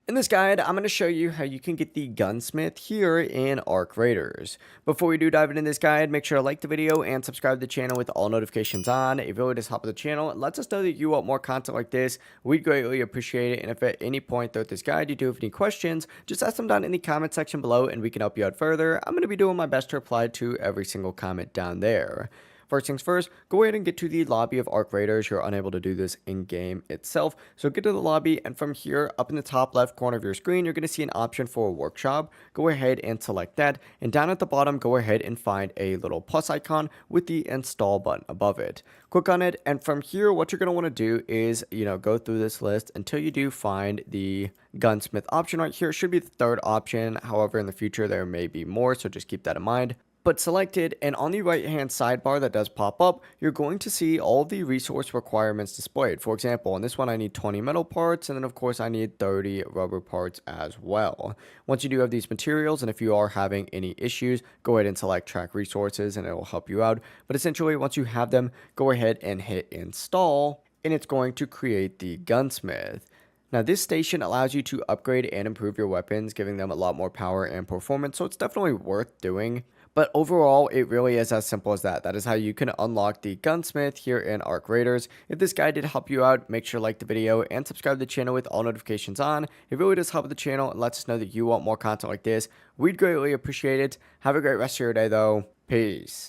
In this guide, I'm going to show you how you can get the Gunsmith here in Arc Raiders. Before we do dive into this guide, make sure to like the video and subscribe to the channel with all notifications on. It really does help the channel. It lets us know that you want more content like this. We'd greatly appreciate it. And if at any point throughout this guide you do have any questions, just ask them down in the comment section below and we can help you out further. I'm going to be doing my best to reply to every single comment down there. First things first, go ahead and get to the lobby of Arc Raiders. You're unable to do this in-game itself. So get to the lobby, and from here, up in the top left corner of your screen, you're going to see an option for a workshop. Go ahead and select that. And down at the bottom, go ahead and find a little plus icon with the install button above it. Click on it, and from here, what you're going to want to do is, go through this list until you do find the Gunsmith option right here. It should be the third option. However, in the future, there may be more, so just keep that in mind. But selected, and on the right hand sidebar that does pop up, you're going to see all the resource requirements displayed. For example, on this one I need 20 metal parts, and then of course I need 30 rubber parts as well. Once you do have these materials, and if you are having any issues, go ahead and select track resources and it will help you out. But essentially, once you have them, go ahead and hit install, and it's going to create the Gunsmith. Now, this station allows you to upgrade and improve your weapons, giving them a lot more power and performance, so it's definitely worth doing. But overall, it really is as simple as that. That is how you can unlock the Gunsmith here in Arc Raiders. If this guide did help you out, make sure to like the video and subscribe to the channel with all notifications on. It really does help the channel and lets us know that you want more content like this. We'd greatly appreciate it. Have a great rest of your day, though. Peace.